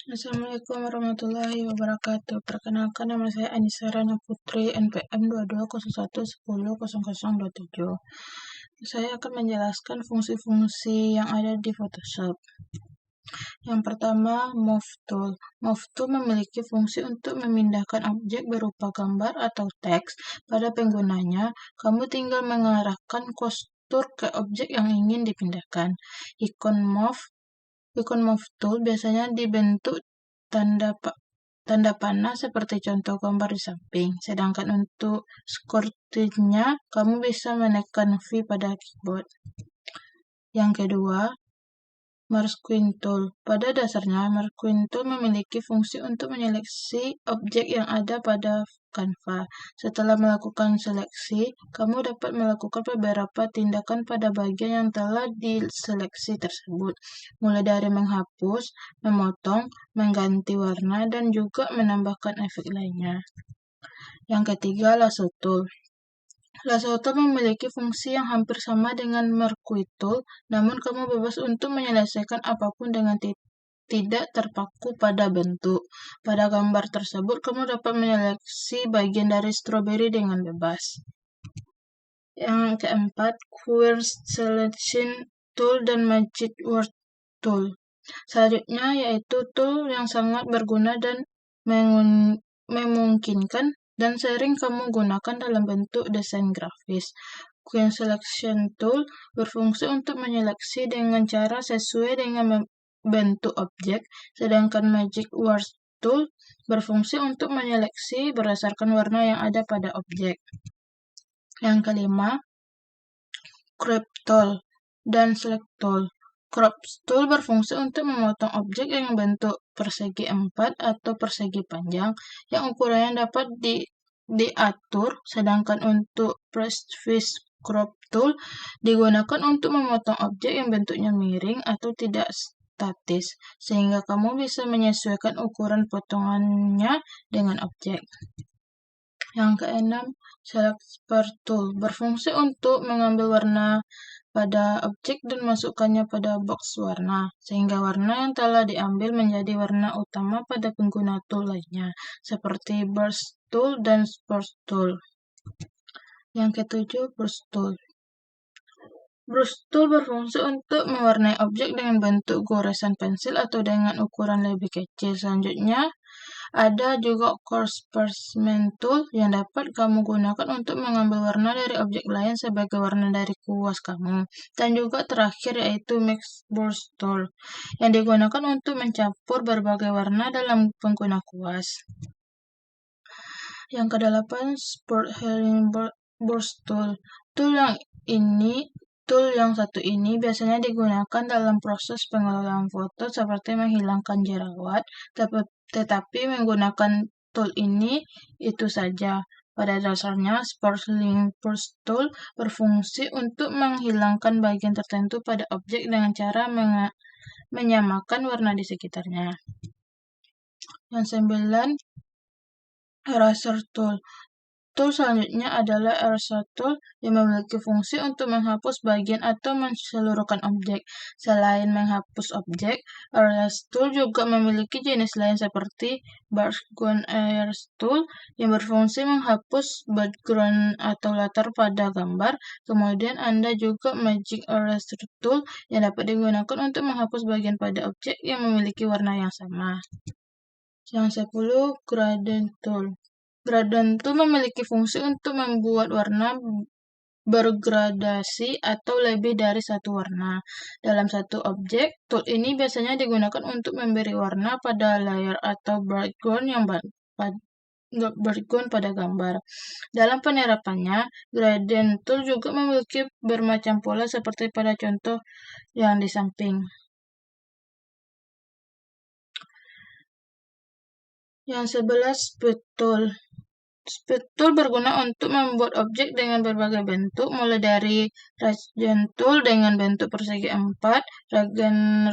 Assalamualaikum warahmatullahi wabarakatuh. Perkenalkan, nama saya Anissa Rana Putri, NPM 2201100027. Saya akan menjelaskan fungsi-fungsi yang ada di Photoshop. Yang pertama, Move Tool. Move Tool memiliki fungsi untuk memindahkan objek berupa gambar atau teks pada penggunanya. Kamu tinggal mengarahkan kursor ke objek yang ingin dipindahkan. Ikon Move Tool biasanya dibentuk tanda panah seperti contoh gambar di samping. Sedangkan untuk shortcut-nya, kamu bisa menekan V pada keyboard. Yang kedua, Marquee Tool. Pada dasarnya, Marquee Tool memiliki fungsi untuk menyeleksi objek yang ada pada kanva. Setelah melakukan seleksi, kamu dapat melakukan beberapa tindakan pada bagian yang telah diseleksi tersebut, mulai dari menghapus, memotong, mengganti warna, dan juga menambahkan efek lainnya. Yang ketiga, Lasso Tool. Lasso Tool memiliki fungsi yang hampir sama dengan Marquee Tool, namun kamu bebas untuk menyelesaikan apapun dengan tidak terpaku pada bentuk. Pada gambar tersebut, kamu dapat menyeleksi bagian dari stroberi dengan bebas. Yang keempat, Query Selection Tool dan Magic Word Tool. Selanjutnya yaitu tool yang sangat berguna dan memungkinkan dan sering kamu gunakan dalam bentuk desain grafis. Query Selection Tool berfungsi untuk menyeleksi dengan cara sesuai dengan bentuk objek, sedangkan Magic Word Tool berfungsi untuk menyeleksi berdasarkan warna yang ada pada objek. Yang kelima, Crop Tool dan Select Tool. Crop Tool berfungsi untuk memotong objek yang bentuk persegi 4 atau persegi panjang yang ukurannya dapat diatur, sedangkan untuk Precision Crop Tool digunakan untuk memotong objek yang bentuknya miring atau tidak statis, sehingga kamu bisa menyesuaikan ukuran potongannya dengan objek. Yang keenam, Select Tool berfungsi untuk mengambil warna pada objek dan masukkannya pada box warna, sehingga warna yang telah diambil menjadi warna utama pada pengguna tool lainnya, seperti Brush Tool dan Spot Tool. Yang ketujuh, Brush Tool. Brush Tool berfungsi untuk mewarnai objek dengan bentuk goresan pensil atau dengan ukuran lebih kecil. Selanjutnya, ada juga Coarse Parchment Tool yang dapat kamu gunakan untuk mengambil warna dari objek lain sebagai warna dari kuas kamu. Dan juga terakhir yaitu Mix Brush Tool yang digunakan untuk mencampur berbagai warna dalam pengguna kuas. Yang kedelapan, Spot Healing Brush Tool. Tool yang satu ini biasanya digunakan dalam proses pengelolaan foto seperti menghilangkan jerawat, tetapi menggunakan tool ini itu saja. Pada dasarnya, Sparkling Brush Tool berfungsi untuk menghilangkan bagian tertentu pada objek dengan cara menyamakan warna di sekitarnya. Yang 9, Eraser Tool. Tool selanjutnya adalah Eraser Tool yang memiliki fungsi untuk menghapus bagian atau menyeluruhkan objek. Selain menghapus objek, Eraser Tool juga memiliki jenis lain seperti Background Eraser Tool yang berfungsi menghapus background atau latar pada gambar. Kemudian Anda juga Magic Eraser Tool yang dapat digunakan untuk menghapus bagian pada objek yang memiliki warna yang sama. Yang 10, Gradient Tool. Gradient Tool memiliki fungsi untuk membuat warna bergradasi atau lebih dari satu warna dalam satu objek. Tool ini biasanya digunakan untuk memberi warna pada layer atau background pada gambar. Dalam penerapannya, Gradient Tool juga memiliki bermacam pola seperti pada contoh yang di samping. Yang 11, Speed Tool. Speed Tool berguna untuk membuat objek dengan berbagai bentuk, mulai dari Radian Tool dengan bentuk persegi 4, Radian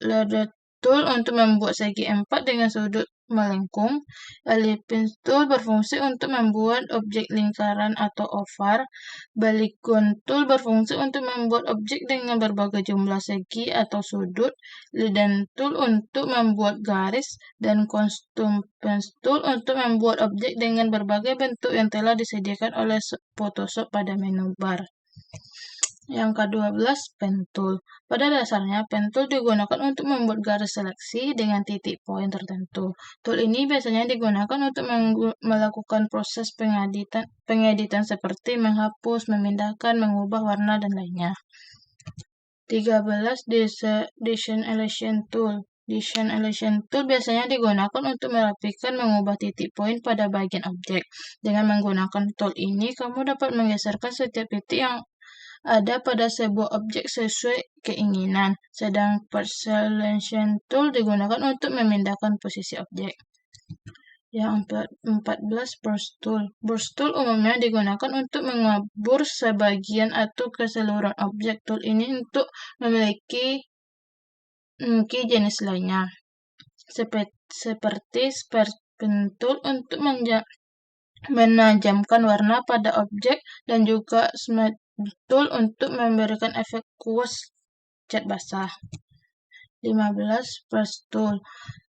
Ladder tool untuk membuat segi 4 dengan sudut melengkung. Ellipse tool berfungsi untuk membuat objek lingkaran atau oval. Polygon tool berfungsi untuk membuat objek dengan berbagai jumlah segi atau sudut. Leaden tool untuk membuat garis, dan Constraint tool untuk membuat objek dengan berbagai bentuk yang telah disediakan oleh Photoshop pada menu bar. Yang ke-12, Pen Tool. Pada dasarnya, Pen Tool digunakan untuk membuat garis seleksi dengan titik poin tertentu. Tool ini biasanya digunakan untuk melakukan proses pengeditan seperti menghapus, memindahkan, mengubah warna, dan lainnya. 13. Desalination Tool. Desalination Tool biasanya digunakan untuk merapikan, mengubah titik poin pada bagian objek. Dengan menggunakan tool ini, kamu dapat menggeserkan setiap titik yang ada pada sebuah objek sesuai keinginan, sedang Parcellation Tool digunakan untuk memindahkan posisi objek. Yang 14, Burst Tool. Burst Tool umumnya digunakan untuk mengabur sebagian atau keseluruhan objek. Tool ini untuk memiliki jenis lainnya, seperti Sparkle Tool untuk menajamkan warna pada objek, dan juga Smudge Tool untuk memberikan efek kuas cat basah. 15. Brush Tool.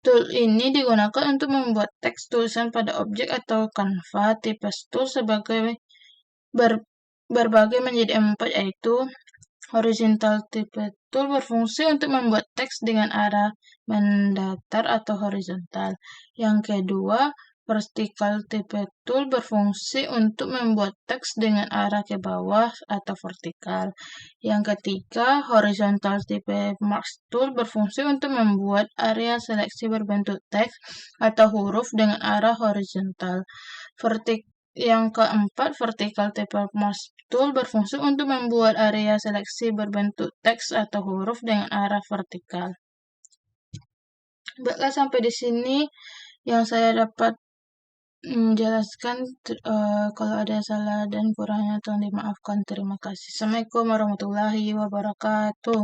Tool ini digunakan untuk membuat teks tulisan pada objek atau kanva. Tipe tool sebagai berbagi menjadi 4, yaitu Horizontal Type Tool berfungsi untuk membuat teks dengan arah mendatar atau horizontal. Yang kedua, Vertical Type Tool berfungsi untuk membuat teks dengan arah ke bawah atau vertikal. Yang ketiga, Horizontal Type Marks Tool berfungsi untuk membuat area seleksi berbentuk teks atau huruf dengan arah horizontal. Yang keempat, Vertical Type Marks Tool berfungsi untuk membuat area seleksi berbentuk teks atau huruf dengan arah vertikal. Baiklah, sampai di sini yang saya dapat menjelaskan. Kalau ada salah dan kurangnya tolong dimaafkan. Terima kasih. Assalamualaikum warahmatullahi wabarakatuh.